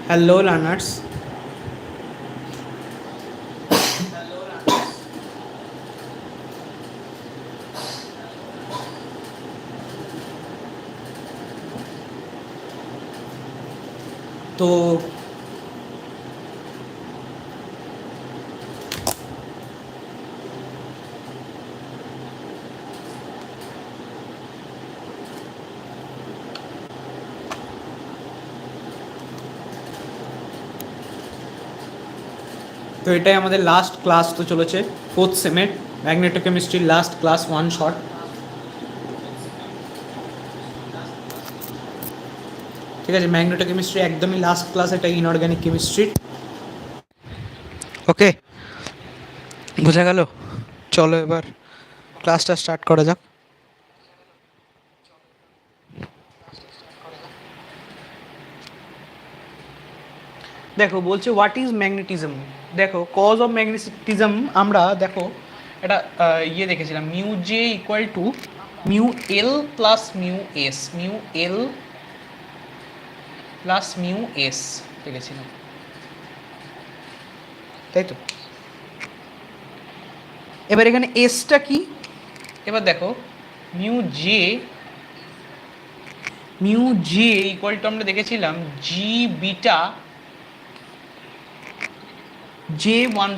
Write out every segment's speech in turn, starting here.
Hello learners. তো তো এটাই আমাদের লাস্ট ক্লাস তো চলেছে 4th সেমের ম্যাগনেটোকেমিস্ট্রির লাস্ট ক্লাস ওয়ান শট। ঠিক আছে, ম্যাগনেটোকেমিস্ট্রি একদমই লাস্ট ক্লাস, এটা ইনঅর্গানিক কেমিস্ট্রির। ওকে, বোঝা গেল? চলো এবার ক্লাসটা স্টার্ট করা যাক। দেখো বলছে হোয়াট ইজ ম্যাগনেটিজম। দেখো কজ অফ ম্যাগনেটিজম আমরা দেখো এটা ইয়ে দেখেছিলাম, mu J equal to mu L plus mu S, mu L plus mu S দেখেছিলাম, তাই তো? এবার এখানে এসটা কি, এবার দেখো মিউ জে ইকুয়াল টু আমরা দেখেছিলাম G beta J one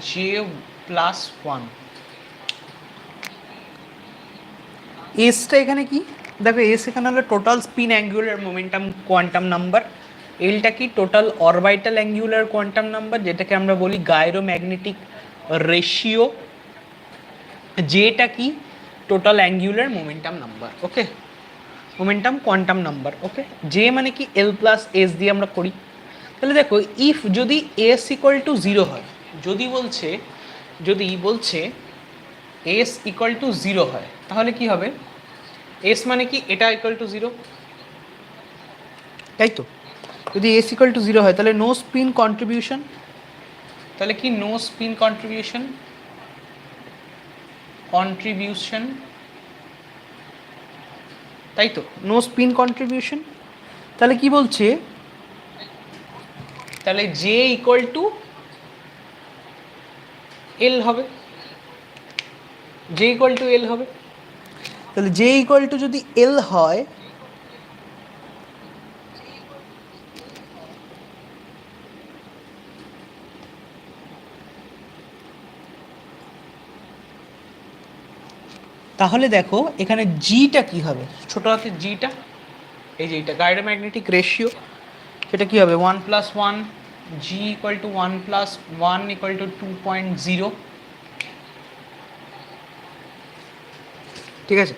J plus one. এসটা এখানে কি দেখো, এস এখানে হলো total spin angular momentum quantum number, এলটা কি total orbital angular quantum number যেটাকে আমরা বলি গাইরোম্যাগনেটিক রেশিও, যেটা কি total angular momentum number. Okay, momentum quantum number. Okay, যে মানে কি এল প্লাস এস দিয়ে আমরা করি। তাহলে দেখো ইফ যদি এস ইকুয়াল টু জিরো হয়, যদি বলছে এস ইকুয়াল টু জিরো হয়, তাহলে কি হবে? এস মানে কি এটা ইকুয়াল টু জিরো, তাই তো? যদি এস ইকুয়াল টু জিরো হয় তাহলে নো স্পিন কন্ট্রিবিউশন, তাহলে কি নো স্পিন কন্ট্রিবিউশন, তাই তো? No spin contribution. তাহলে কি বলছে, তাহলে জে ইকুয়াল টু এল হবে, জে ইকুয়াল টু এল হবে। তাহলে জে ইকুয়াল টু যদি এল হয় তাহলে দেখো এখানে জিটা কি হবে, ছোট হাতের জিটা, এই যে এটা গাইরোম্যাগনেটিক রেশিও, সেটা কি হবে 1+1, জি ইকুয়াল টু 1+1 ইকুয়াল টু 2.0। ঠিক আছে,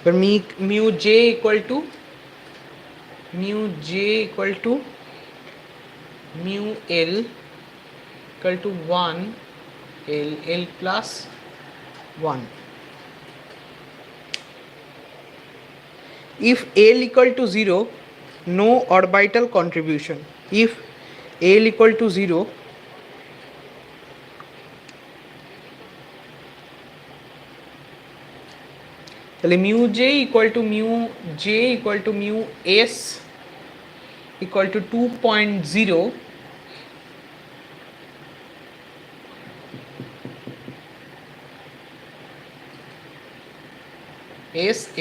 এবার mu J equal to mu L equal to 1 L plus 1। if L equal to 0, no orbital contribution. If L equal to 0, তাহলে mu J equal to mu S equal to 2.0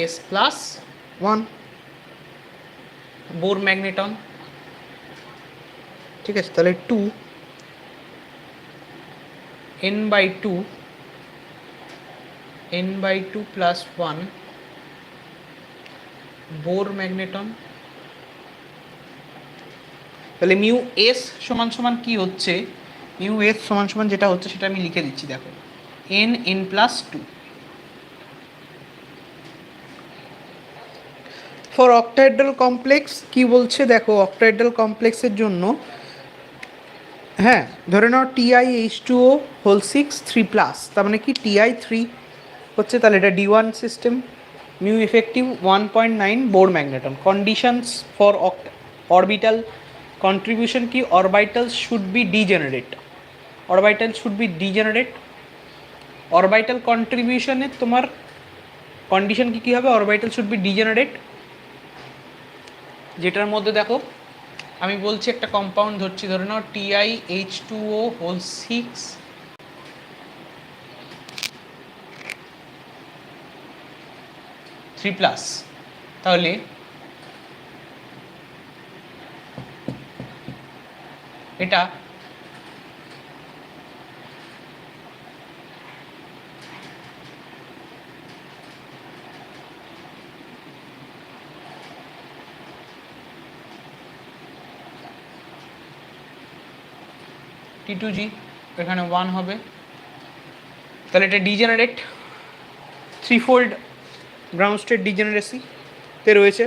S plus 1 Bohr magneton. ঠিক আছে, তাহলে 2 n/2 plus 1 Bohr magneton. তাহলে mu S সমান সমান কি হচ্ছে, mu S সমান সমান যেটা হচ্ছে সেটা আমি লিখে দিচ্ছি, দেখো n+2। ফর অক্টাহেড্রাল কমপ্লেক্স কি বলছে দেখো, অক্টাহেড্রাল কমপ্লেক্সের জন্য, হ্যাঁ ধরে নাও TiH2O হোল 6 3+, তার মানে কি Ti3 হচ্ছে, তাহলে এটা D1 system, mu effective 1.9 Bohr magneton. Conditions for orbital contribution কি, orbital should be degenerate, orbital কন্ট্রিবিউশনে তোমার কন্ডিশন কি হবে, অরবিটাল শুড বি ডিজেনারেট, যেটার মধ্যে দেখো আমি বলছি একটা কম্পাউন্ড ধরছি, ধরে নাও TiH2O হোল 6 3+, তাহলে এটা T2G, এখানে 1 হবে, তাহলে এটা ডিজেনারেট, থ্রিফোল্ড গ্রাউন্ড স্টেট ডিজেনারেসি তে রয়েছে।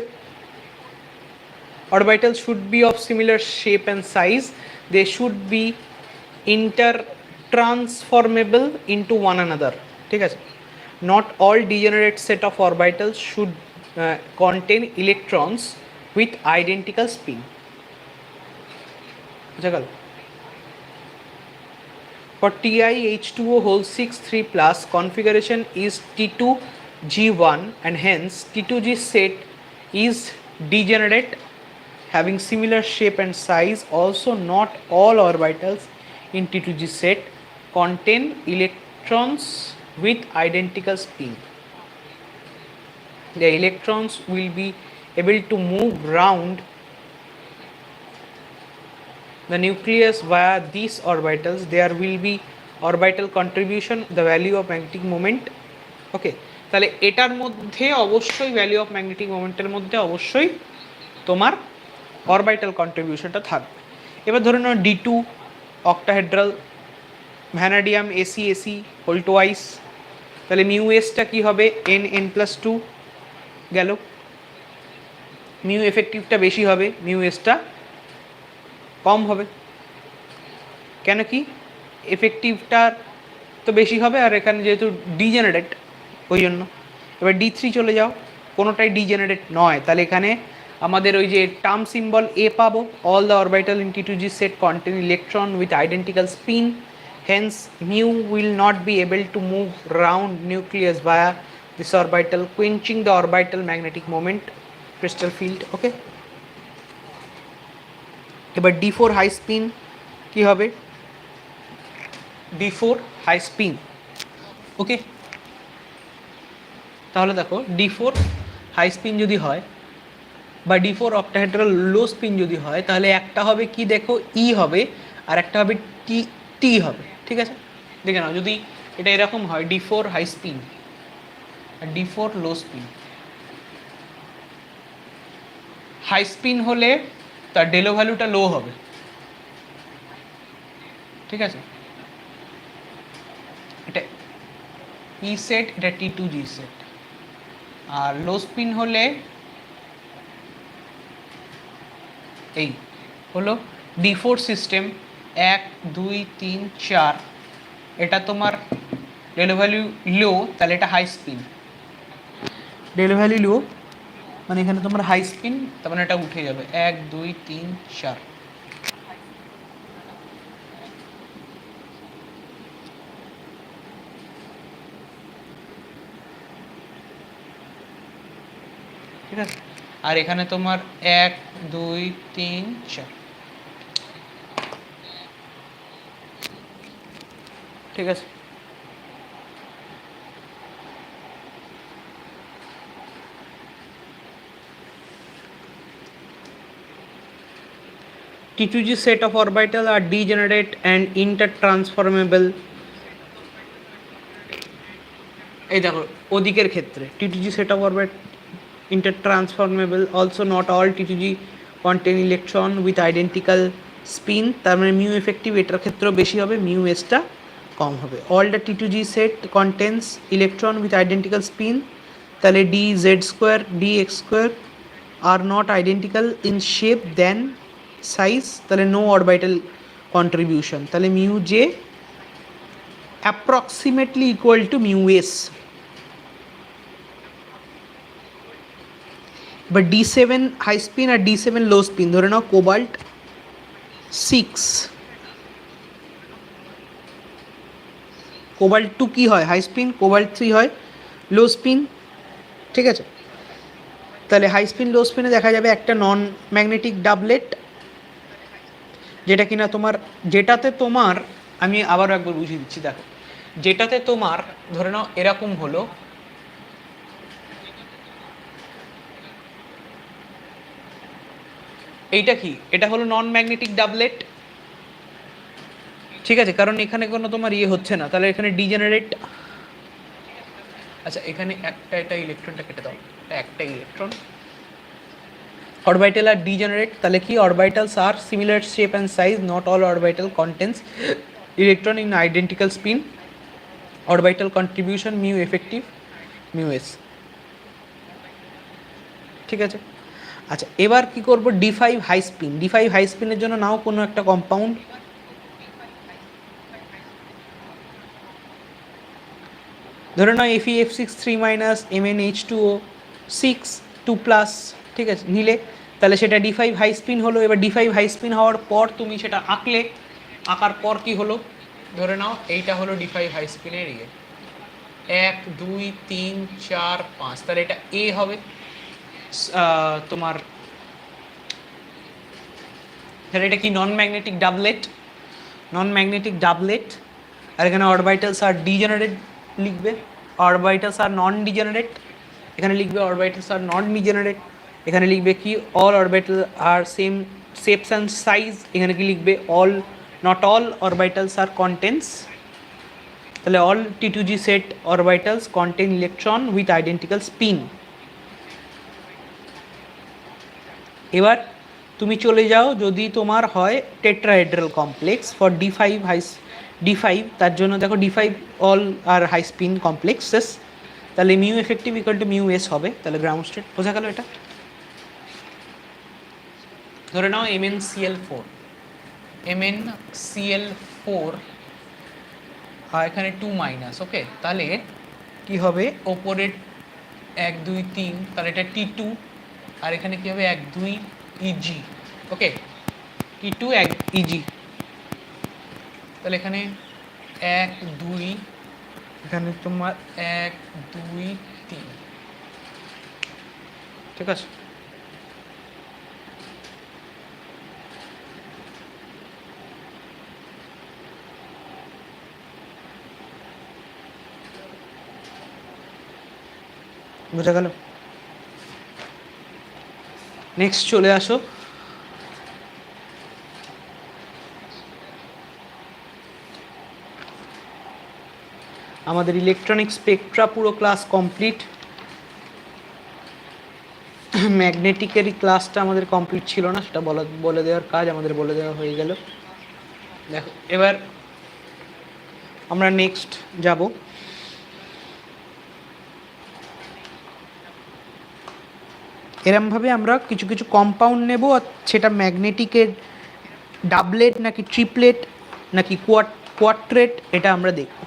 Orbitals should be of similar shape and size. They should be intertransformable into one another. ঠিক আছে, not all degenerate set of orbitals should contain electrons with identical spin. বুঝা গেল? For TiH2O whole 6 3+ configuration is T2G1 and hence T2G set is degenerate having similar shape and size. Also, not all orbitals in T2G set contain electrons with identical spin. The electrons will be able to move round the nucleus via these orbitals. There will be orbital contribution, the value of magnetic moment. ওকে, তাহলে এটার মধ্যে অবশ্যই value of magnetic মোমেন্টের মধ্যে অবশ্যই তোমার orbital কন্ট্রিবিউশনটা থাকবে। এবার ধরে নাও D2 octahedral vanadium AC hole twice, তাহলে মিউ এসটা কী হবে, N+2 গেল, মিউ এফেক্টিভটা বেশি হবে, মিউ এসটা কম হবে। কেন কি, এফেক্টিভটার তো বেশি হবে আর এখানে যেহেতু ডিজেনারেট ওই জন্য। এবার D3 চলে যাও, কোনোটাই ডিজেনারেট নয়, তাহলে এখানে আমাদের ওই যে টার্ম সিম্বল এ পাবো, all the orbital in T2G set contain electron with identical spin, hence mu will not be able to move round nucleus via this orbital, quenching the orbital magnetic moment crystal field. Okay, এবার D4 high spin কি হবে, D4 high spin. ওকে, তাহলে দেখো D4 high spin যদি হয় বা D4 octahedral লো spin যদি হয়, তাহলে একটা হবে কি দেখো ই হবে আর একটা হবে টি হবে। ঠিক আছে, দেখে নাও যদি এটা এরকম হয় D4 হাই স্পিন আর D4 low spin, high spin হলে তার ডেলো ভ্যালুটা লো হবে। ঠিক আছে, এটা ই সেট, এটা T2G সেট। আর লো স্পিন হলে এই হলো D4 সিস্টেম 1 2 3 4, এটা তোমার ডেলো ভ্যালু লো, তাহলে এটা হাই স্পিন, ডেলো ভ্যালু লো মানে এখানে তোমার হাই স্পিন, তার মানে এটা উঠে যাবে 1 2 3 4। ঠিক আছে, আর এখানে তোমার 1 2 3 4। ঠিক আছে, T2G set of orbital are degenerate and intertransformable. এই দেখো ওদিকের ক্ষেত্রে T2G set of orbit intertransformable, also not all T2G contain electron with identical spin, তার মানে মিউ এফেক্টিভ এটার ক্ষেত্রেও বেশি হবে, মিউ এসটা কম হবে। all the T2G set contains electron with identical spin, তাহলে dz² dx² are not identical in shape than size, তাহলে no orbital contribution, তাহলে mu J approximately equal to mu s। but D7 high spin আর D7 low spin, ধরে নাও cobalt 6, cobalt 2 কি হয় high spin, cobalt 3 হয় লো spin, ঠিক আছে, তাহলে হাই স্পিন লো স্পিনে দেখা যাবে একটা নন ম্যাগনেটিক ডাবলেট, যেটা কিনা তোমার, যেটাতে তোমার, আমি আবারও একবার বুঝিয়ে দিচ্ছি, দেখো যেটাতে তোমার ধরে নাও এরকম হলো, এইটা কি, এটা হলো নন ম্যাগনেটিক ডাবলেট, ঠিক আছে, কারণ এখানে কোনো তোমার ইয়ে হচ্ছে না, তাহলে এখানে ডিজেনারেট, আচ্ছা এখানে এটা ইলেকট্রনটা কেটে দাও, একটা ইলেকট্রন, অরবিটাল আর ডিজেনারেট, তাহলে কি orbitals are similar shape and size, not all orbital contains electron in identical spin, orbital contribution mu effective mu S, ঠিক আছে। আচ্ছা এবার কি করব, D5 high spin, D5 high স্পিনের জন্য নাও কোনো একটা কম্পাউন্ড, ধরে নাও FeF6 3 মাইনাস MnH2O6 2 প্লাস, ঠিক আছে, নিলে তাহলে সেটা D5 হাই স্পিন হলো। এবার D5 হাই স্পিন হওয়ার পর তুমি সেটা আঁকলে, আঁকার পর কি হলো, ধরে নাও এইটা হলো D5 হাই স্পিনের ইয়ে 1 2 3 4 5, তাহলে এটা এ হবে তোমার, তাহলে এটা কি non magnetic ডাবলেট, non magnetic doublet, আর এখানে অরবিটালস আর ডিজেনারেট লিখবে, অরবিটালস আর নন ডিজেনারেট, এখানে লিখবে অরবিটালস আর নন ডিজেনারেট, এখানে লিখবে কি all orbital are same shapes and size, এখানে কি লিখবে all not all orbitals are contents, তাহলে all T2G set orbitals contain electron with identical spin. এবার তুমি চলে যাও, যদি তোমার হয় টেট্রাহেড্রাল কমপ্লেক্স ফর D5 তার জন্য দেখো D5 অল আর হাই স্পিন কমপ্লেক্সেস, তাহলে mu effective equal to mu S হবে, তাহলে গ্রাউন্ড স্টেট বোঝা গেল এটা। ধরে নাও MnCl4, MnCl4 আর এখানে 2 মাইনাস, ওকে, তাহলে কি হবে ওপরের 1 2 3, তাহলে এটা T2, আর এখানে কি হবে 1 2 Eg, ওকে, T2 1 Eg, তাহলে এখানে 1 2, এখানে তোমার 1 2 3, ঠিক আছে। বোঝা গেল? নেক্সট চলে আসো, আমাদের ইলেকট্রনিক স্পেকট্রা পুরো ক্লাস কমপ্লিট, ম্যাগনেটিকেরই ক্লাসটা আমাদের কমপ্লিট ছিল না, সেটা বলে দেওয়ার কাজ আমাদের বলে দেওয়া হয়ে গেল। দেখো এবার আমরা নেক্সট যাব, এরমভাবে আমরা কিছু কিছু কম্পাউন্ড নেব, আর সেটা ম্যাগনেটিকের ডাবলেট নাকি ট্রিপলেট নাকি কোয়াট্রেট, এটা আমরা দেখব।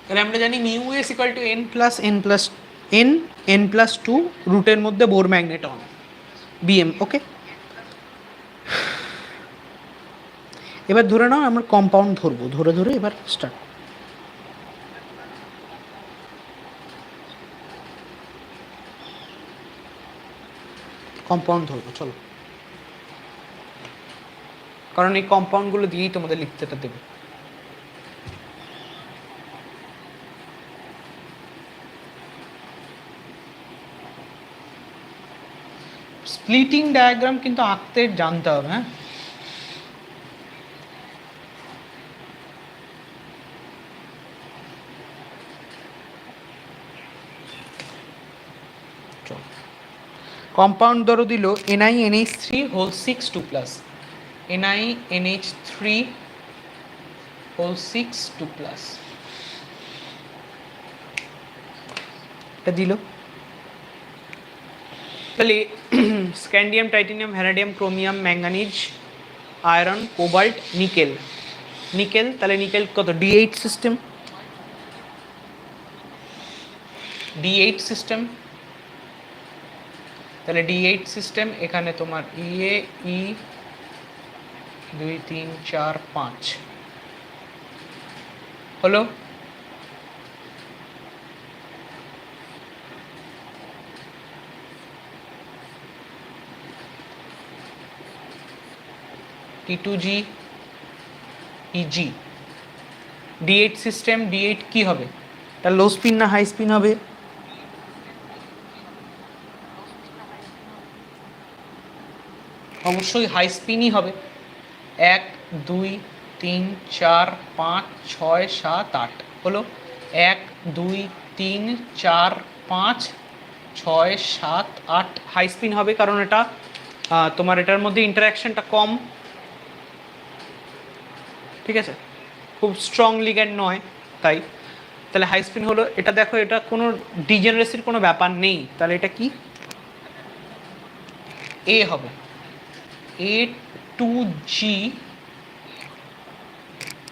তাহলে আমরা জানি mu S equal to n+2 রুটের মধ্যে বোর ম্যাগনেটন Bm, ওকে। এবার ধরে নাও আমরা কম্পাউন্ড ধরবো, ধরে ধরে এবার স্টার্ট, কম্পাউন্ড ধরবো চলো, কারণ এই কম্পাউন্ডগুলো দিয়েই তোমাদের লিখতেটা দেবে। স্প্লিটিং ডায়াগ্রাম কিন্তু আঁকতে জানতে হবে, হ্যাঁ। কম্পাউন্ড ধরো দিল NiNH3 whole 6 2 plus, NiNH3 whole 6 2 plus, এটা দিল। তাহলে scandium, titanium, vanadium, chromium, manganese, iron, cobalt, nickel, nickel, তাহলে নিকেল কত D8 সিস্টেম, D8 সিস্টেম, তাহলে D8 সিস্টেম, এখানে তোমার E 2 3 4 5 হলো, T2G EG D8 system, D8 কি হবে? এটা লো স্পিন না হাই স্পিন হবে? অবশ্যই হাই স্পিনই হবে। 1 2 3 4 5 6 7 8 হলো 1 2 3 4 5 6 7 8 হাই স্পিন হবে, কারণ এটা তোমার এটার মধ্যে ইন্টারাকশনটা কম, ঠিক আছে, খুব স্ট্রং লিগ্যান্ড নয় তাই। তাহলে হাই স্পিন হলো এটা। দেখো এটা কোনো ডিজেনারেসির কোনো ব্যাপার নেই, তাহলে এটা কি এ হবে A2G,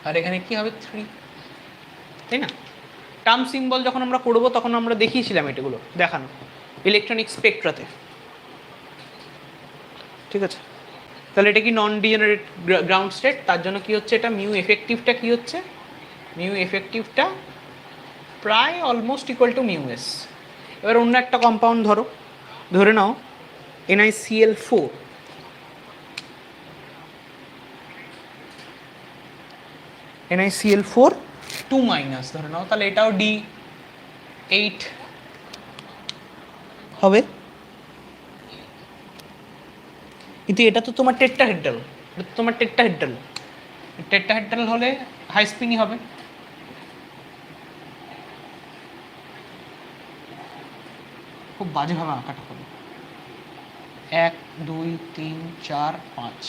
আর এখানে কি হবে 3, তাই না? টার্ম সিম্বল যখন আমরা করবো তখন আমরা দেখিয়েছিলাম এটাগুলো দেখানো ইলেকট্রনিক স্পেকট্রাতে, ঠিক আছে। তাহলে এটা কি নন ডিজেনারেট গ্রাউন্ড স্টেট, তার জন্য কি হচ্ছে এটা মিউ এফেক্টিভটা কি হচ্ছে, মিউ এফেক্টিভটা প্রায় almost equal to mu S. এবার অন্য একটা কম্পাউন্ড ধরে নাও NiCl4, NiCl4 2 মাইনাস ধরে নাও, তাহলে এটাও D8 হবে, কিন্তু এটা তো তোমার টেট্রাহেড্রাল, এটা তো তোমার টেট্রাহেড্রাল হলে হাই স্পিনই হবে। খুব বাজেভাবে আঁকাটা হলো। 1 2 3 4 5,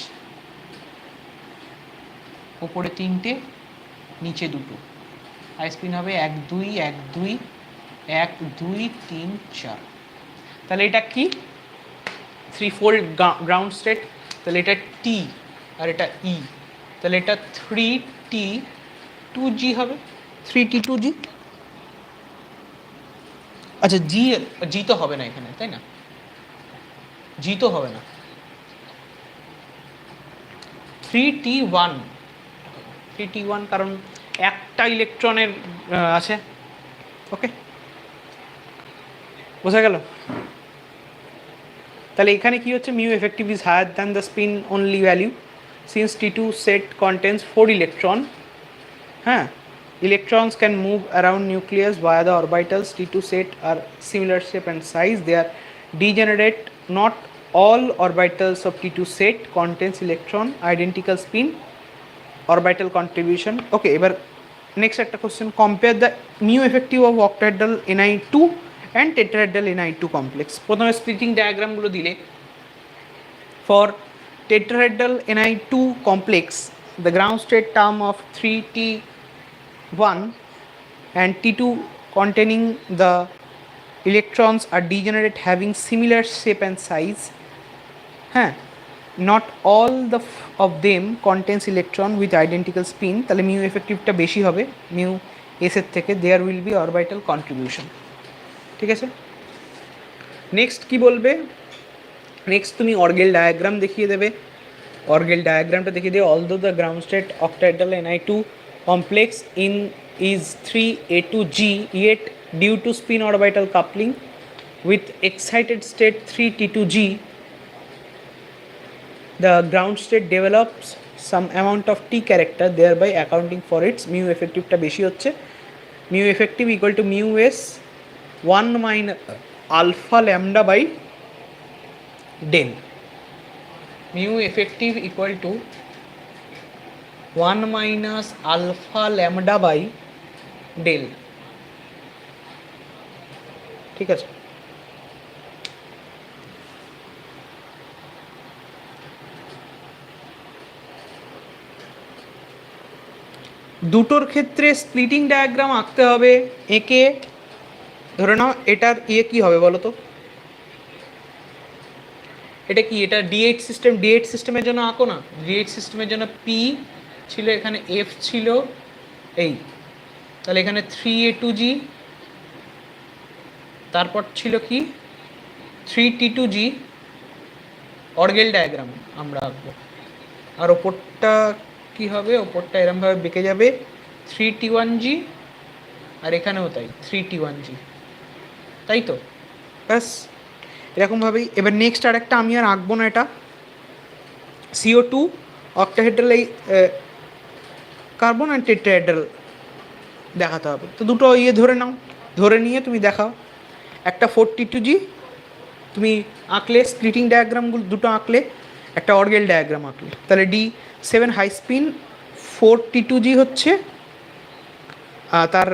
ওপরে 3টে নিচে 2টো, হাই স্পিন হবে 1 2 1 2 1 2 3 4। তাহলে এটা কি 3-4 গ্রাউন্ড স্টেট, তাহলে এটা টি আর এটা ই, তাহলে এটা 3T2G হবে, 3T2G। আচ্ছা জি তো হবে না এখানে, তাই না? জি তো হবে না, 3T1, 3T1 কারণ একটা ইলেকট্রনের আছে। ওকে, বোঝা গেল? তাহলে এখানে কি হচ্ছে, mu effective is higher than the spin only value since T2 set contains 4 electron. হ্যাঁ, electrons can move around nucleus via the orbitals. T2 set are similar shape and size. They are degenerate. Not all orbitals of T2 set contains electron identical spin orbital contribution. Okay, এবার next একটা question, compare the mu effective of octahedral Ni2 and tetrahedral Ni2 complex. প্রথমে splitting diagram গুলো দিলে, for tetrahedral Ni2 complex the ground state term of 3T1 and T2 containing the electrons are degenerate having similar shape and size. Not all of them contains electron with identical spin, তাহলে mu effectiveটা বেশি হবে mu s এর থেকে, there will be orbital contribution, ঠিক আছে। Next কি বলবে, next তুমি অর্গেল ডায়াগ্রাম দেখিয়ে দেবে, অর্গেল ডায়াগ্রামটা দেখিয়ে দিয়ে, although the ground state octahedral Ni2 complex in is 3A2G, yet due to spin orbital coupling with excited state 3T2G, the ground state develops some amount of T character, thereby accounting for its mu effectiveটা বেশি হচ্ছে। mu effective equal to mu s 1 minus alpha lambda by del, mu effective equal to 1 minus alpha lambda by del, ঠিক আছে। দুটোর ক্ষেত্রে splitting diagram আঁকতে হবে, এঁকে ধরে নাও এটার কি হবে বলো তো, এটা কি, এটা D8 সিস্টেম, D8 সিস্টেমের জন্য আঁকো না, D8 সিস্টেমের জন্য P ছিল, এখানে F ছিল এই, তাহলে এখানে 3A2G, তারপর ছিল কি 3T2G, অর্গেল ডায়াগ্রাম আমরা আঁকবো। আর ওপরটা কি হবে, ওপরটা এরমভাবে বেঁকে যাবে 3T1G, আর এখানেও তাই 3T1G, তাই তো, ব্যাস এরকমভাবেই। এবার নেক্সট আরেকটা আমি আর আঁকবো না, এটা CO2 অক্টাহেড্রাল এই কার্বন আর টেট্রাহেড্রাল দেখাতে হবে। তো দুটো ইয়ে ধরে নাও, ধরে নিয়ে তুমি দেখাও। একটা 42G তুমি আঁকলে, স্প্লিটিং ডায়াগ্রামগুলো দুটো আঁকলে, একটা অর্গেল ডায়াগ্রাম আঁকলে, তাহলে D7 হাই স্পিন 42G হচ্ছে তার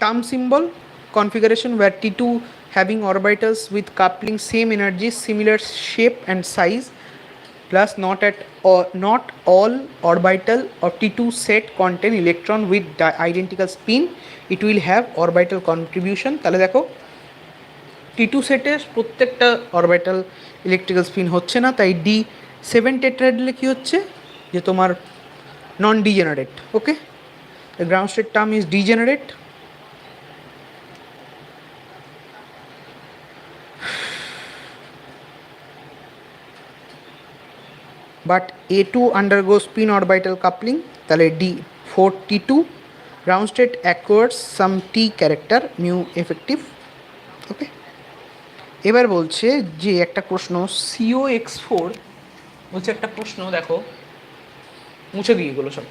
term symbol configuration where T2 having orbitals with coupling same energy similar shape and size plus not all orbital or T2 set contain electron with identical spin, it will have orbital contribution। তাহলে দেখো T2 সেটের প্রত্যেকটা orbital electrical spin হচ্ছে না, তাই D7 টেট্রাহেড্রালে কী হচ্ছে যে তোমার non degenerate. Okay, the ground state term is degenerate। But A2 undergoes spin orbital coupling, তাহলে D4T2 ground state acquires some T character mu effective। ওকে, এবার বলছে যে একটা প্রশ্ন COX4 বলছে একটা প্রশ্ন, দেখো মুছে দিয়ে এগুলো সব,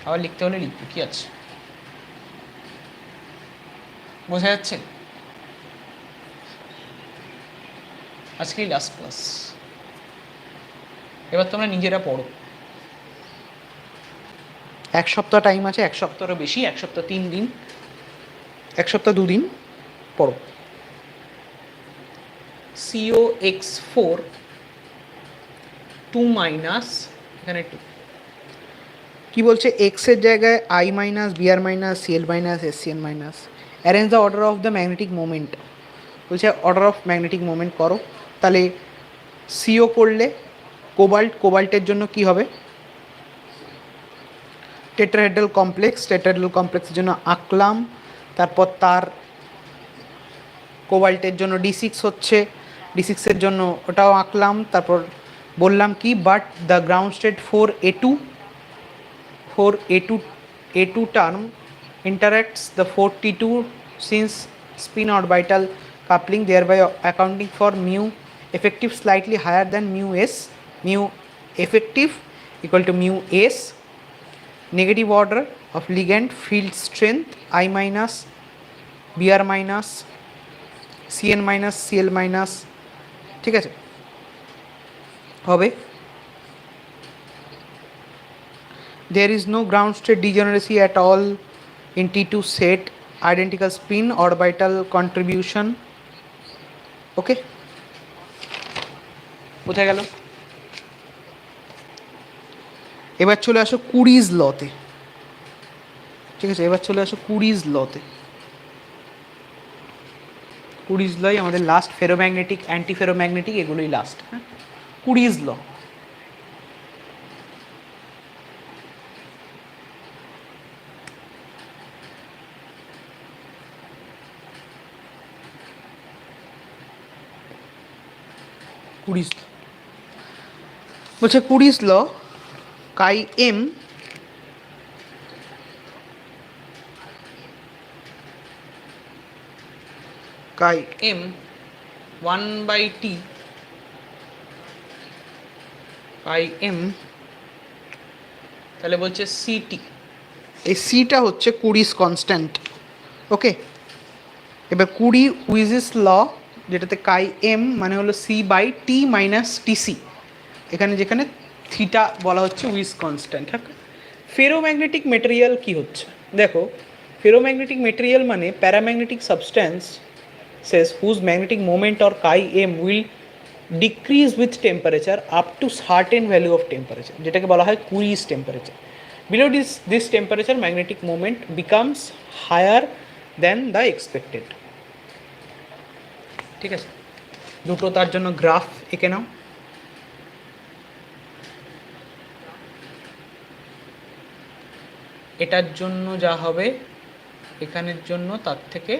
আবার লিখতে হলে লিখবো, কি আছে বোঝা যাচ্ছে? আজকেই লাস্ট ক্লাস, এবার তোমরা নিজেরা পড়ো। এক সপ্তাহ টাইম আছে, এক সপ্তাহেরও বেশি, এক সপ্তাহ 3 দিন, এক সপ্তাহ 2 দিন পড়ো। COX4 2 মাইনাস, এখানে 2 কি বলছে, এক্সের জায়গায় I minus BR minus CL minus SCN minus. Arrange the order of the magnetic moment, বলছে অর্ডার অফ ম্যাগনেটিক মোমেন্ট করো। তাহলে CO করলে কোবাল্টের জন্য কি হবে, টেট্রাহেড্রাল কমপ্লেক্সের জন্য আঁকলাম, তারপর তার কোবাল্টের জন্য D6 হচ্ছে, D6-এর জন্য ওটাও আঁকলাম, তারপর বললাম কি, but the ground state 4A2 term interacts the 4T2 since spin orbital coupling, thereby accounting for mu effective slightly higher than mu s, mu effective equal to mu s, negative order of ligand field strength I minus BR minus CN minus CL minus, ঠিক আছে হবে। There is no ground state degeneracy at all in T2 set, identical spin orbital contribution। ওকে, কোথায় গেল? এবার চলে আসো কুরিজ লতে, ঠিক আছে, এবার চলে আসো কুরিজ লতে। কুরিজ লই আমাদের লাস্ট, ফেরোম্যাগনেটিক অ্যান্টি ফেরোম্যাগনেটিক এগুলোই লাস্ট। হ্যাঁ, কুরিজ ল। কুরিজ বলছে কুরিজ ল কাই এম কাই এম 1/T কাই এম, তাহলে বলছে সিটি, এই সিটা হচ্ছে কুরিজ কনস্ট্যান্ট। ওকে, এবার কুরি উইজেস ল, যেটাতে কাই এম মানে হলো C/T মাইনাস TC, এখানে যেখানে থিটা বলা হচ্ছে উইজ কনস্ট্যান্ট। হ্যাঁ, ফেরোম্যাগনেটিক মেটেরিয়াল কি হচ্ছে দেখো, ফেরোম্যাগনেটিক মেটেরিয়াল মানে paramagnetic substance says whose magnetic moment or chi m will decrease with temperature up to certain value of temperature, যেটাকে বলা হয় কুরিজ temperature. below this temperature magnetic moment becomes higher than the expected। ঠিক আছে, দুটো তার জন্য graph এঁকে নাও। এটার জন্য যা হবে, এখানের জন্য তার থেকে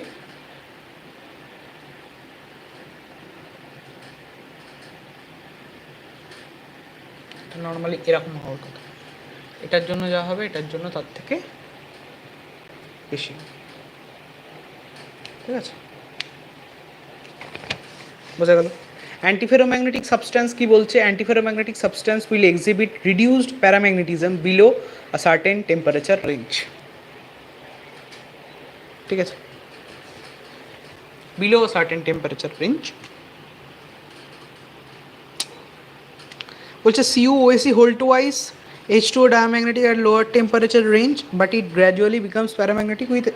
নর্মালি এরকম হওয়ার কথা, এটার জন্য যা হবে এটার জন্য তার থেকে বেশি। ঠিক আছে, বোঝা গেল? অ্যান্টিফেরোম্যাগনেটিক সাবস্ট্যান্স কি বলছে, antiferromagnetic substance will exhibit reduced paramagnetism below a certain temperature range. ঠিক আছে, below a certain temperature range. বলছে CuOAC hold twice H2O diamagnetic at lower temperature range but it gradually becomes paramagnetic with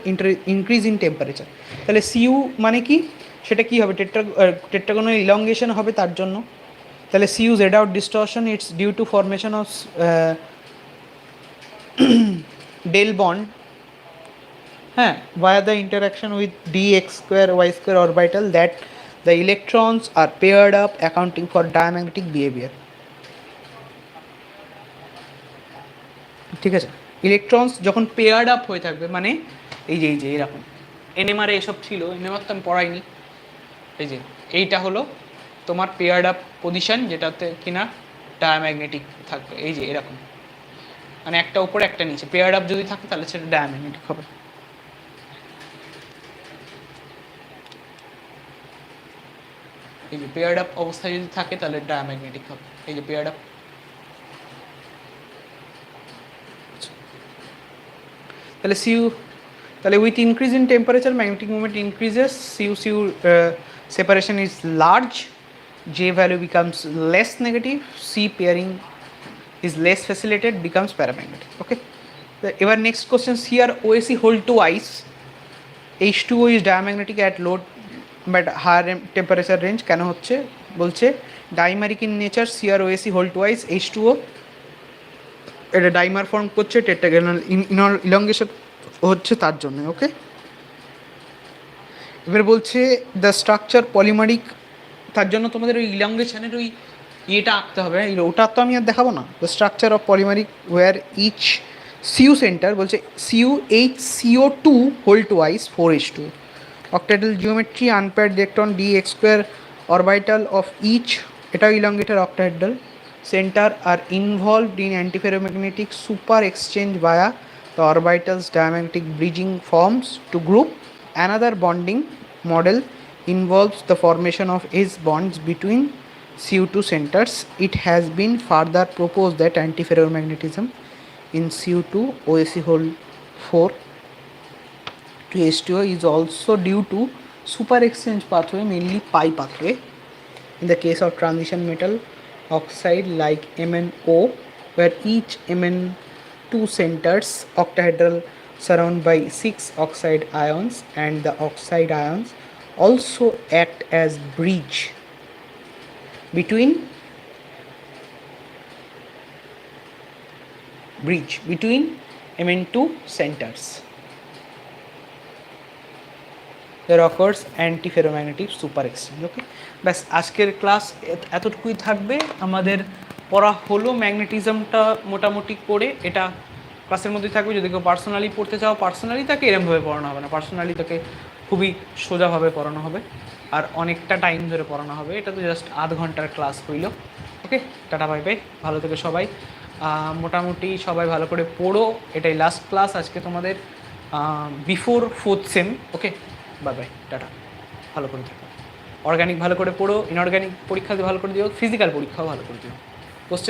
increase in temperature। তাহলে Cu মানে কি, সেটা কি হবে, টেট্রাগোনাল elongation হবে তার জন্য। তাহলে Cu z out distortion it's due to formation of del bond, হ্যাঁ, via the interaction with dx square y square orbital that the electrons are paired up accounting for diamagnetic behavior। ঠিক আছে, electrons যখন paired up হয়ে থাকবে, মানে এই যে এরকম এনএমআর এসব ছিল, এনএমআর তো আমি পড়াইনি, এই যে এইটা হলো তোমার পেয়ার্ড আপ পজিশন, যেটাতে কিনা ডায়াম্যাগনেটিক থাকবে, এই যে এরকম, মানে একটা উপরে একটা নিচে, পেয়ার্ড আপ যদি থাকে তাহলে সেটা ডায়াম্যাগনেটিক হবে। এই যে পেয়ার্ড আপ অবস্থায় যদি থাকে তাহলে ডায়াম্যাগনেটিক হবে, এই যে পেয়ার্ড আপ। তাহলে সিউ, তাহলে with increase in temperature magnetic movement increases, সিউ separation is large, J value becomes less negative, C pairing is less facilitated, becomes paramagnetic. Okay, ever next question, here OAC hold twice, H2O is diamagnetic at low but higher temperature range, কেন হচ্ছে বলছে dimeric in nature, CrOAC hold twice H2O এটা dimer form করছে, টেট্রাগোনাল elongation হচ্ছে তার জন্য। ওকে, এবার বলছে দ্য স্ট্রাকচার পলিমারিক, তার জন্য তোমাদের ওই ইলংগেশনের ওই ইয়েটা আঁকতে হবে, ওটা তো আমি আর দেখাবো না। The structure of polymeric where each C U centre, বলছে CuHCO2 hold twice 4H2, octahedral geometry unpaired electron dx square orbital of each, এটাও elongated octahedral center are involved in antiferromagnetic super exchange via the orbital's diamagnetic bridging forms to group. Another bonding model involves the formation of S bonds between Cu2 centers. It has been further proposed that antiferromagnetism in Cu2 OAC hole 4 to H2O is also due to super exchange pathway, mainly pi pathway. In the case of transition metal oxide like MnO, where each Mn2 centers octahedral surrounded by 6 oxide ions, and the oxide ions also act as bridge between Mn2 centers. There occurs antiferromagnetic super exchange. ওকে, ব্যাস আজকের class এতটুকুই থাকবে। আমাদের পড়া হলো ম্যাগনেটিজমটা মোটামুটি করে, এটা ক্লাসের মধ্যেই থাকবে। যদি কেউ পার্সোনালি পড়তে চাও, পার্সোনালি তাকে এরমভাবে পড়ানো হবে না, পার্সোনালি তাকে খুবই সোজাভাবে পড়ানো হবে আর অনেকটা টাইম ধরে পড়ানো হবে। এটা তো জাস্ট আধ ঘন্টার ক্লাস হইল। ওকে, টাটা বাই বাই, ভালো থেকে সবাই, মোটামুটি সবাই ভালো করে পড়ো। এটাই লাস্ট ক্লাস আজকে তোমাদের বিফোর 4th সেম। ওকে, বাই বাই, টাটা, ভালো করে থাকো। অর্গানিক ভালো করে পড়ো, ইনঅর্গানিক পরীক্ষাতে ভালো করে দিও, ফিজিক্যাল পরীক্ষাও ভালো করে দিও। কোশ্চেন